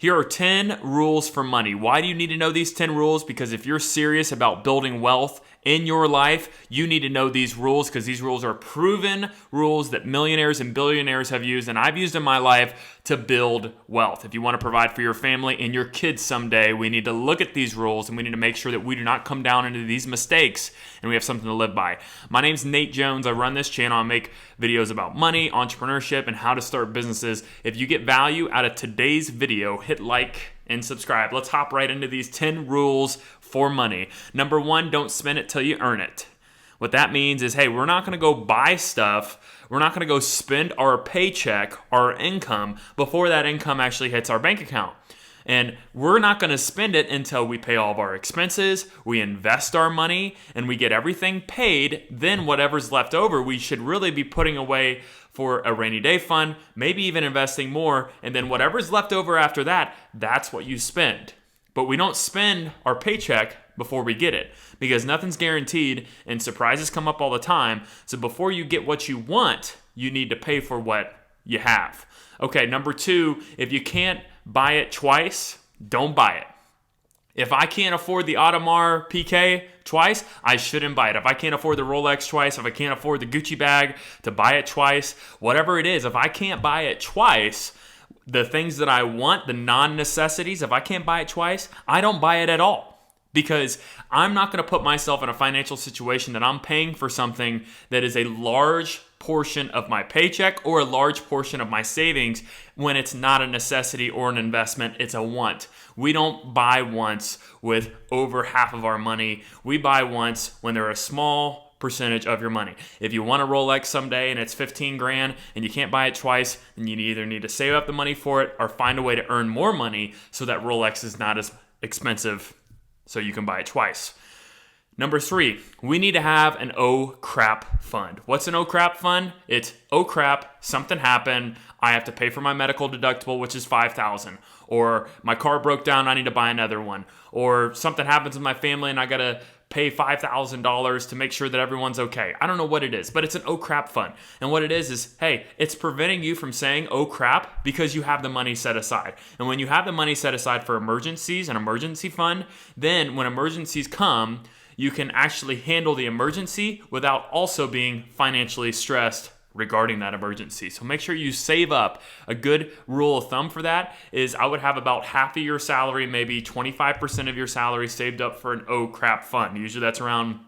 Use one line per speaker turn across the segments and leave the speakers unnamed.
Here are 10 rules for money. Why do you need to know these 10 rules? Because if you're serious about building wealth in your life, you need to know these rules, because these rules are proven rules that millionaires and billionaires have used, and I've used in my life to build wealth. If you want to provide for your family and your kids someday, we need to look at these rules, and we need to make sure that we do not come down into these mistakes and we have something to live by. My name's Nate Jones. I run this channel. I make videos about money, entrepreneurship, and how to start businesses. If you get value out of today's video, hit like and subscribe. Let's hop right into these 10 rules for money. Number 1, don't spend it till you earn it. What that means is, hey, we're not going to go buy stuff. We're not going to go spend our paycheck, our income, before that income actually hits our bank account. And we're not going to spend it until we pay all of our expenses, we invest our money, and we get everything paid. Then whatever's left over, we should really be putting away for a rainy day fund, maybe even investing more. And then whatever's left over after that, that's what you spend. But we don't spend our paycheck before we get it, because nothing's guaranteed and surprises come up all the time. So before you get what you want, you need to pay for what you have. Okay, number 2, if you can't buy it twice, don't buy it. If I can't afford the Audemars Piguet twice, I shouldn't buy it. If I can't afford the Rolex twice, if I can't afford the Gucci bag to buy it twice, whatever it is, if I can't buy it twice, the things that I want, the non-necessities, if I can't buy it twice, I don't buy it at all. Because I'm not going to put myself in a financial situation that I'm paying for something that is a large portion of my paycheck or a large portion of my savings when it's not a necessity or an investment, it's a want. We don't buy once with over half of our money. We buy once when they're a small percentage of your money. If you want a Rolex someday and it's 15 grand and you can't buy it twice, then you either need to save up the money for it or find a way to earn more money so that Rolex is not as expensive so you can buy it twice. Number 3, we need to have an oh crap fund. What's an oh crap fund? It's oh crap, something happened, I have to pay for my medical deductible, which is $5,000. Or my car broke down, I need to buy another one. Or something happens in my family and I gotta pay $5,000 to make sure that everyone's okay. I don't know what it is, but it's an oh crap fund. And what it is, hey, it's preventing you from saying oh crap because you have the money set aside. And when you have the money set aside for emergencies, an emergency fund, then when emergencies come, you can actually handle the emergency without also being financially stressed regarding that emergency. So make sure you save up. A good rule of thumb for that is I would have about half of your salary, maybe 25% of your salary saved up for an oh crap fund. Usually that's around,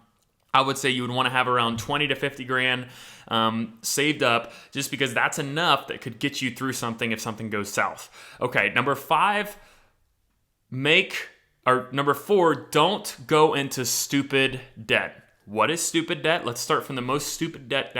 I would say you would want to have around 20 to 50 grand saved up, just because that's enough that could get you through something if something goes south. Okay, number 4, don't go into stupid debt. What is stupid debt? Let's start from the most stupid debt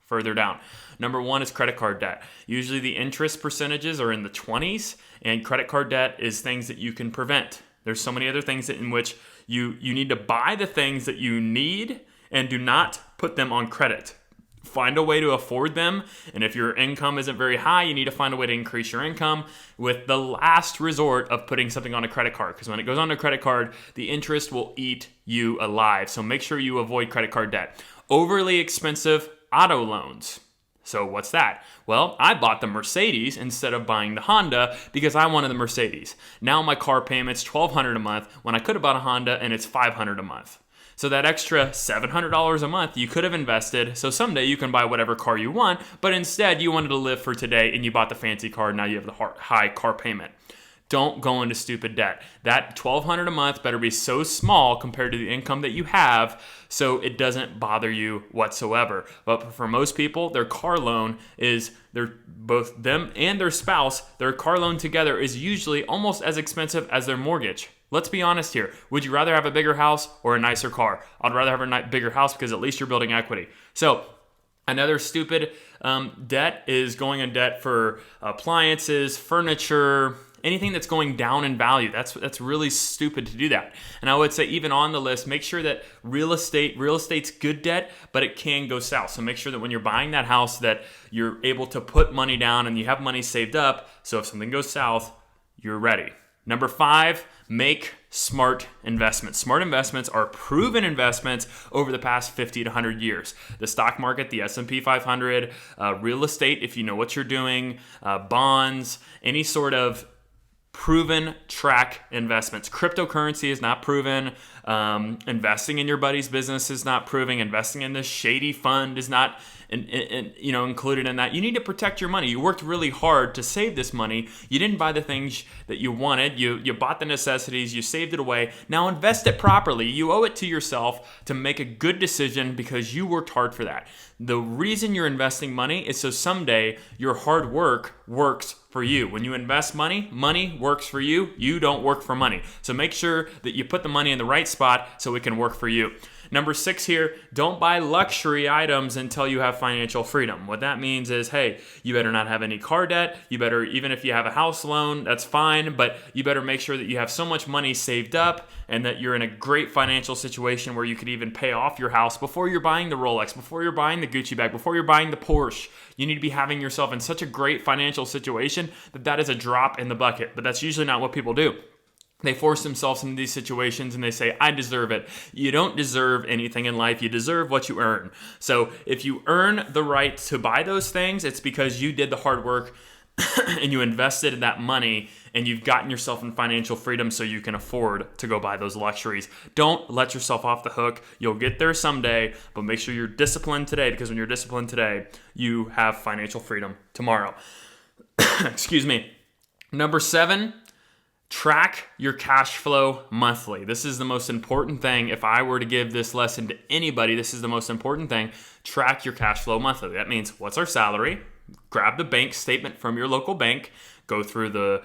further down. Number 1 is credit card debt. Usually the interest percentages are in the 20s, and credit card debt is things that you can prevent. There's so many other things in which you need to buy the things that you need and do not put them on credit. Find a way to afford them, and if your income isn't very high, you need to find a way to increase your income with the last resort of putting something on a credit card, because when it goes on a credit card, the interest will eat you alive. So make sure you avoid credit card debt. Overly expensive auto loans. So what's that? Well, I bought the Mercedes instead of buying the Honda because I wanted the Mercedes. Now my car payment's $1,200 a month when I could have bought a Honda and it's $500 a month. So that extra $700 a month you could have invested, so someday you can buy whatever car you want, but instead you wanted to live for today and you bought the fancy car, now you have the high car payment. Don't go into stupid debt. That $1,200 a month better be so small compared to the income that you have so it doesn't bother you whatsoever. But for most people, their car loan is, both them and their spouse, their car loan together is usually almost as expensive as their mortgage. Let's be honest here. Would you rather have a bigger house or a nicer car? I'd rather have a bigger house because at least you're building equity. So another stupid debt is going in debt for appliances, furniture, anything that's going down in value. That's really stupid to do that. And I would say even on the list, make sure that real estate's good debt, but it can go south. So make sure that when you're buying that house that you're able to put money down and you have money saved up. So if something goes south, you're ready. Number 5, make smart investments. Smart investments are proven investments over the past 50 to 100 years. The stock market, the S&P 500, real estate, if you know what you're doing, bonds, any sort of proven track investments. Cryptocurrency is not proven. Investing in your buddy's business is not proven. Investing in this shady fund is not included in that. You need to protect your money. You worked really hard to save this money. You didn't buy the things that you wanted. You bought the necessities. You saved it away. Now invest it properly. You owe it to yourself to make a good decision because you worked hard for that. The reason you're investing money is so someday your hard work works for you. When you invest money, money works for you. You don't work for money. So make sure that you put the money in the right spot so it can work for you. Number 6 here, don't buy luxury items until you have financial freedom. What that means is, hey, you better not have any car debt. You better, even if you have a house loan, that's fine, but you better make sure that you have so much money saved up and that you're in a great financial situation where you could even pay off your house before you're buying the Rolex, before you're buying the Gucci bag, before you're buying the Porsche. You need to be having yourself in such a great financial situation that is a drop in the bucket, but that's usually not what people do. They force themselves into these situations and they say, I deserve it. You don't deserve anything in life. You deserve what you earn. So if you earn the right to buy those things, it's because you did the hard work and you invested in that money and you've gotten yourself in financial freedom so you can afford to go buy those luxuries. Don't let yourself off the hook. You'll get there someday, but make sure you're disciplined today, because when you're disciplined today, you have financial freedom tomorrow. Excuse me. Number 7, track your cash flow monthly. This is the most important thing. If I were to give this lesson to anybody, this is the most important thing. Track your cash flow monthly. That means, what's our salary? Grab the bank statement from your local bank. Go through the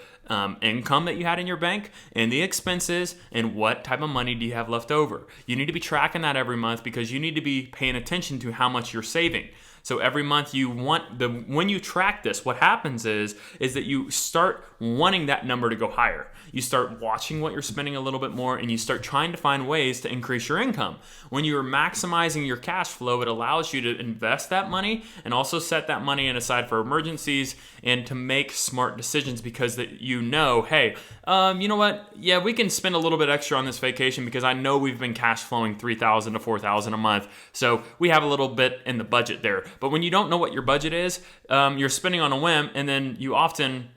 income that you had in your bank and the expenses and what type of money do you have left over. You need to be tracking that every month because you need to be paying attention to how much you're saving. So every month when you track this, what happens is that you start wanting that number to go higher. You start watching what you're spending a little bit more and you start trying to find ways to increase your income. When you're maximizing your cash flow, it allows you to invest that money and also set that money aside for emergencies and to make smart decisions because that you know, hey, you know what? Yeah, we can spend a little bit extra on this vacation because I know we've been cash flowing $3,000 to $4,000 a month. So we have a little bit in the budget there. But when you don't know what your budget is, you're spending on a whim, and then you often,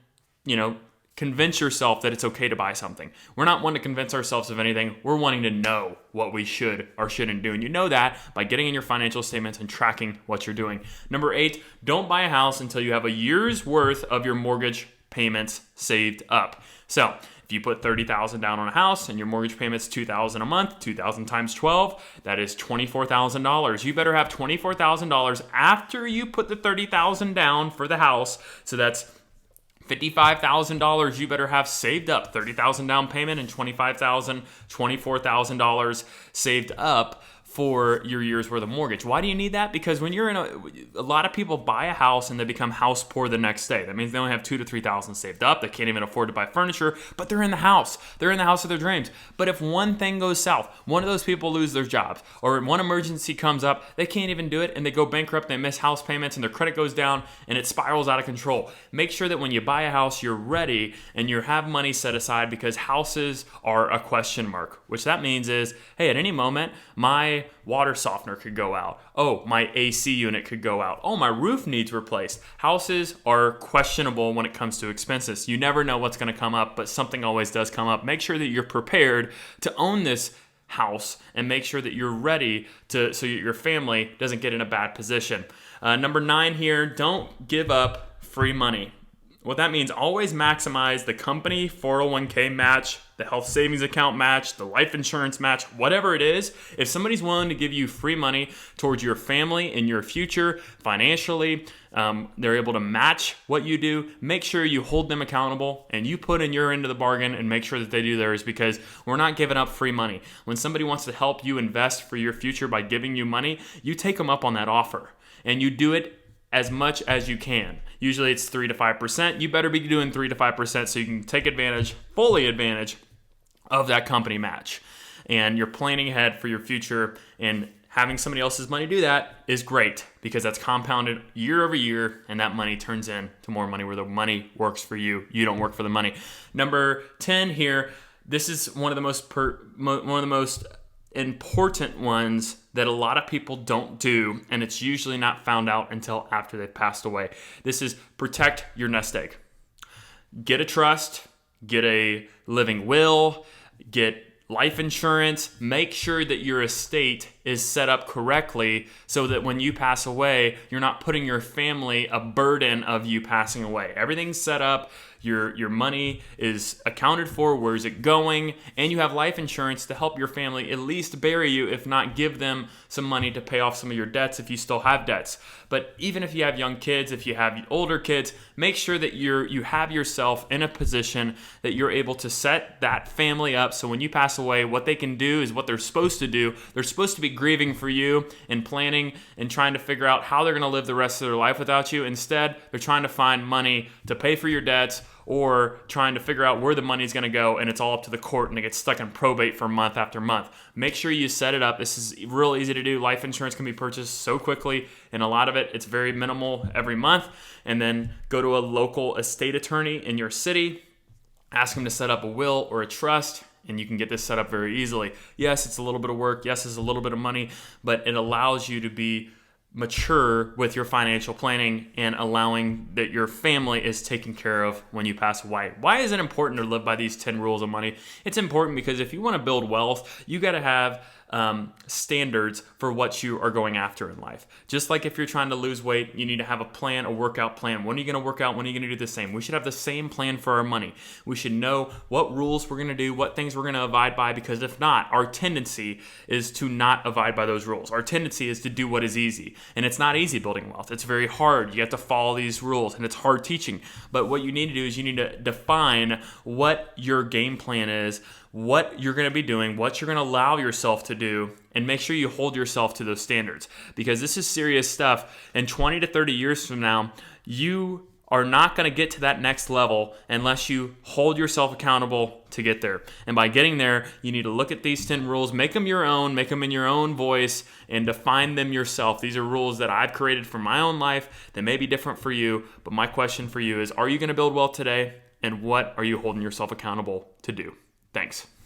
convince yourself that it's okay to buy something. We're not one to convince ourselves of anything. We're wanting to know what we should or shouldn't do. And you know that by getting in your financial statements and tracking what you're doing. Number 8, don't buy a house until you have a year's worth of your mortgage payments saved up. So if you put $30,000 down on a house and your mortgage payment's $2,000 a month, 2,000 times 12, that is $24,000. You better have $24,000 after you put the $30,000 down for the house. So that's $55,000 you better have saved up. $30,000 down payment and $24,000 saved up for your year's worth of mortgage. Why do you need that? Because when you're in a lot of people buy a house and they become house poor the next day. That means they only have $2,000 to $3,000 saved up. They can't even afford to buy furniture, but they're in the house. They're in the house of their dreams. But if one thing goes south, one of those people lose their jobs, or one emergency comes up, they can't even do it and they go bankrupt, they miss house payments and their credit goes down and it spirals out of control. Make sure that when you buy a house, you're ready and you have money set aside, because houses are a question mark, which that means is, hey, at any moment, my water softener could go out. Oh, my AC unit could go out. Oh, my roof needs replaced. Houses are questionable when it comes to expenses. You never know what's going to come up, but something always does come up. Make sure that you're prepared to own this house and make sure that you're ready so that your family doesn't get in a bad position. Number 9 here, don't give up free money. What that means, always maximize the company 401k match, the health savings account match, the life insurance match, whatever it is. If somebody's willing to give you free money towards your family and your future financially, they're able to match what you do, make sure you hold them accountable and you put in your end of the bargain and make sure that they do theirs, because we're not giving up free money. When somebody wants to help you invest for your future by giving you money, you take them up on that offer and you do it as much as you can. Usually it's 3 to 5%. You better be doing 3 to 5% so you can take fully advantage of that company match. And you're planning ahead for your future, and having somebody else's money do that is great because that's compounded year over year, and that money turns into more money where the money works for you. You don't work for the money. Number 10 here, this is one of the most important ones that a lot of people don't do, and it's usually not found out until after they've passed away. This is protect your nest egg. Get a trust, get a living will, get life insurance. Make sure that your estate is set up correctly so that when you pass away, you're not putting your family a burden of you passing away. Everything's set up. Your money is accounted for. Where's it going? And you have life insurance to help your family at least bury you, if not give them some money to pay off some of your debts if you still have debts. But even if you have young kids, if you have older kids, make sure that you have yourself in a position that you're able to set that family up so when you pass away, what they can do is what they're supposed to do. They're supposed to be grieving for you and planning and trying to figure out how they're going to live the rest of their life without you. Instead, they're trying to find money to pay for your debts, or trying to figure out where the money's going to go, and it's all up to the court and it gets stuck in probate for month after month. Make sure you set it up. This is real easy to do. Life insurance can be purchased so quickly, and a lot of it's very minimal every month. And then go to a local estate attorney in your city, ask them to set up a will or a trust, and you can get this set up very easily. Yes, it's a little bit of work. Yes, it's a little bit of money, but it allows you to be mature with your financial planning and allowing that your family is taken care of when you pass away. Why is it important to live by these 10 rules of money? It's important because if you want to build wealth, you got to have standards for what you are going after in life. Just like if you're trying to lose weight, you need to have a plan, a workout plan. When are you going to work out? When are you going to do the same? We should have the same plan for our money. We should know what rules we're going to do, what things we're going to abide by, because if not, our tendency is to not abide by those rules. Our tendency is to do what is easy. And it's not easy building wealth. It's very hard. You have to follow these rules, and it's hard teaching. But what you need to do is you need to define what your game plan is, what you're going to be doing, what you're going to allow yourself to do, and make sure you hold yourself to those standards, because this is serious stuff. And 20 to 30 years from now, you are not going to get to that next level unless you hold yourself accountable to get there. And by getting there, you need to look at these 10 rules, make them your own, make them in your own voice, and define them yourself. These are rules that I've created for my own life that may be different for you, but my question for you is, are you going to build wealth today? And what are you holding yourself accountable to do? Thanks.